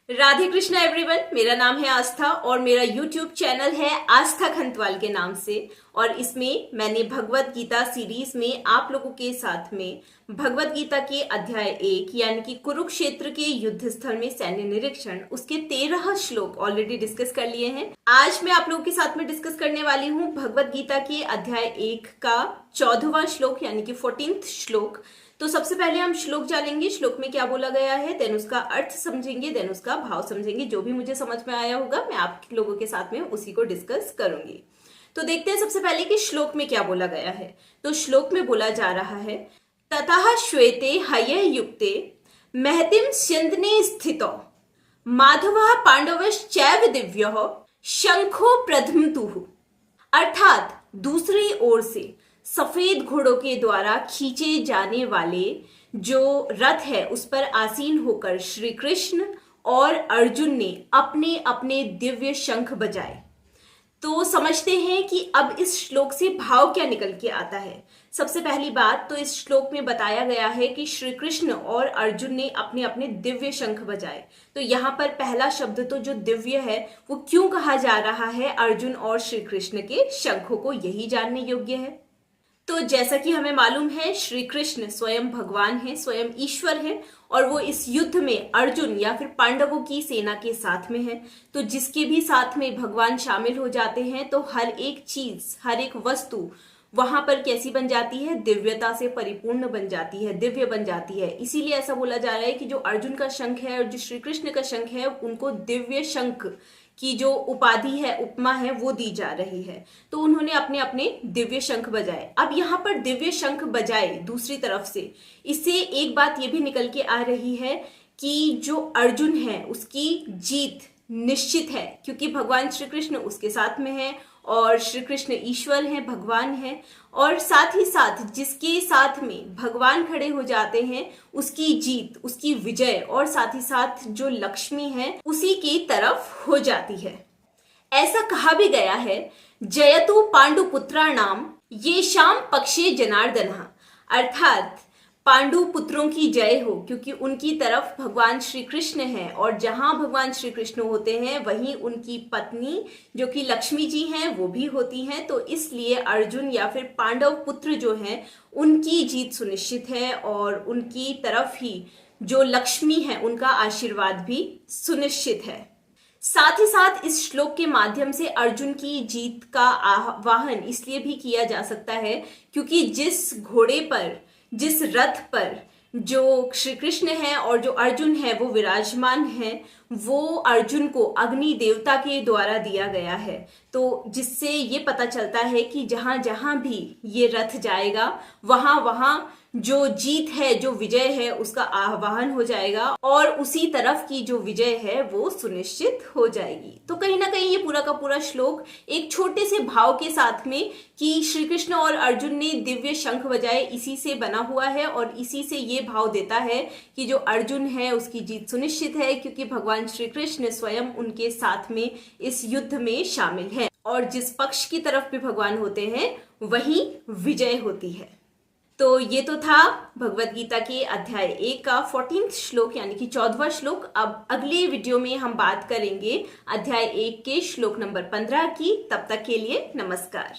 Radhe Krishna everyone. मेरा नाम है आस्था और मेरा यूट्यूब चैनल है आस्था खंतवाल के नाम से। और इसमें मैंने भगवत गीता सीरीज में आप लोगों के साथ में भगवत गीता के अध्याय 1 यानी कि कुरुक्षेत्र के युद्ध स्थल में सैन्य निरीक्षण उसके 13 श्लोक ऑलरेडी डिस्कस कर लिए हैं। आज मैं आप लोगों के साथ में डिस्कस करने वाली हूँ भगवत गीता के अध्याय 1 का 14वां श्लोक यानी कि 14th श्लोक। तो सबसे पहले हम श्लोक जानेंगे, श्लोक में क्या बोला गया है, देन उसका अर्थ समझेंगे, देन उसका भाव समझेंगे। जो भी मुझे समझ में आया होगा मैं आप लोगों के साथ में उसी को डिस्कस करूंगी। तो देखते हैं सबसे पहले कि श्लोक में क्या बोला गया है। तो श्लोक में बोला जा रहा है, ततः श्वेते हय युक्ते महतिम स्यन्दने स्थितो माधवः पांडवश्चैव दिव्यः शंखो प्रध्मतुः। अर्थात दूसरी ओर से सफेद घोड़ों के द्वारा खींचे जाने वाले जो रथ है उस पर आसीन होकर श्री कृष्ण और अर्जुन ने अपने अपने दिव्य शंख बजाए। तो समझते हैं कि अब इस श्लोक से भाव क्या निकल के आता है। सबसे पहली बात तो इस श्लोक में बताया गया है कि श्री कृष्ण और अर्जुन ने अपने अपने दिव्य शंख बजाए। तो यहाँ पर पहला शब्द तो जो दिव्य है वो क्यों कहा जा रहा है अर्जुन और श्री कृष्ण के शंखों को, यही जानने योग्य है। तो जैसा कि हमें मालूम है श्री कृष्ण स्वयं भगवान है, स्वयं ईश्वर है और वो इस युद्ध में अर्जुन या फिर पांडवों की सेना के साथ में है। तो जिसके भी साथ में भगवान शामिल हो जाते हैं तो हर एक चीज, हर एक वस्तु वहां पर कैसी बन जाती है, दिव्यता से परिपूर्ण बन जाती है, दिव्य बन जाती है। इसीलिए ऐसा बोला जा रहा है कि जो अर्जुन का शंख है और जो श्री कृष्ण का शंख है उनको दिव्य शंख की जो उपाधि है, उपमा है, वो दी जा रही है। तो उन्होंने अपने अपने दिव्य शंख बजाए। अब यहाँ पर दिव्य शंख बजाए दूसरी तरफ से, इससे एक बात ये भी निकल के आ रही है कि जो अर्जुन है उसकी जीत निश्चित है, क्योंकि भगवान श्री कृष्ण उसके साथ में है और श्री कृष्ण ईश्वर हैं, भगवान हैं। और साथ ही साथ जिसके साथ में भगवान खड़े हो जाते हैं उसकी जीत, उसकी विजय और साथ ही साथ जो लक्ष्मी है उसी की तरफ हो जाती है। ऐसा कहा भी गया है, जयतु पांडुपुत्राणाम ये शाम पक्षे जनार्दनः। अर्थात पांडु पुत्रों की जय हो, क्योंकि उनकी तरफ भगवान श्री कृष्ण है और जहां भगवान श्री कृष्ण होते हैं वहीं उनकी पत्नी जो कि लक्ष्मी जी हैं वो भी होती हैं। तो इसलिए अर्जुन या फिर पांडव पुत्र जो हैं उनकी जीत सुनिश्चित है और उनकी तरफ ही जो लक्ष्मी है उनका आशीर्वाद भी सुनिश्चित है। साथ ही साथ इस श्लोक के माध्यम से अर्जुन की जीत का आह्वान इसलिए भी किया जा सकता है क्योंकि जिस घोड़े पर, जिस रथ पर जो श्री कृष्ण है और जो अर्जुन है वो विराजमान है, वो अर्जुन को अग्नि देवता के द्वारा दिया गया है। तो जिससे ये पता चलता है कि जहां जहां भी ये रथ जाएगा वहां वहां जो जीत है, जो विजय है उसका आह्वान हो जाएगा और उसी तरफ की जो विजय है वो सुनिश्चित हो जाएगी। तो कहीं ना कहीं ये पूरा का पूरा श्लोक एक छोटे से भाव के साथ में कि श्री कृष्ण और अर्जुन ने दिव्य शंख बजाए इसी से बना हुआ है और इसी से ये भाव देता है कि जो अर्जुन है उसकी जीत सुनिश्चित है, क्योंकि भगवान श्री कृष्ण स्वयं उनके साथ में इस युद्ध में शामिल है और जिस पक्ष की तरफ भी भगवान होते हैं वहीं विजय होती है। तो ये तो था भगवत गीता के अध्याय 1 का 14th श्लोक यानी कि 14वां श्लोक। अब अगले वीडियो में हम बात करेंगे अध्याय 1 के श्लोक नंबर 15 की। तब तक के लिए नमस्कार।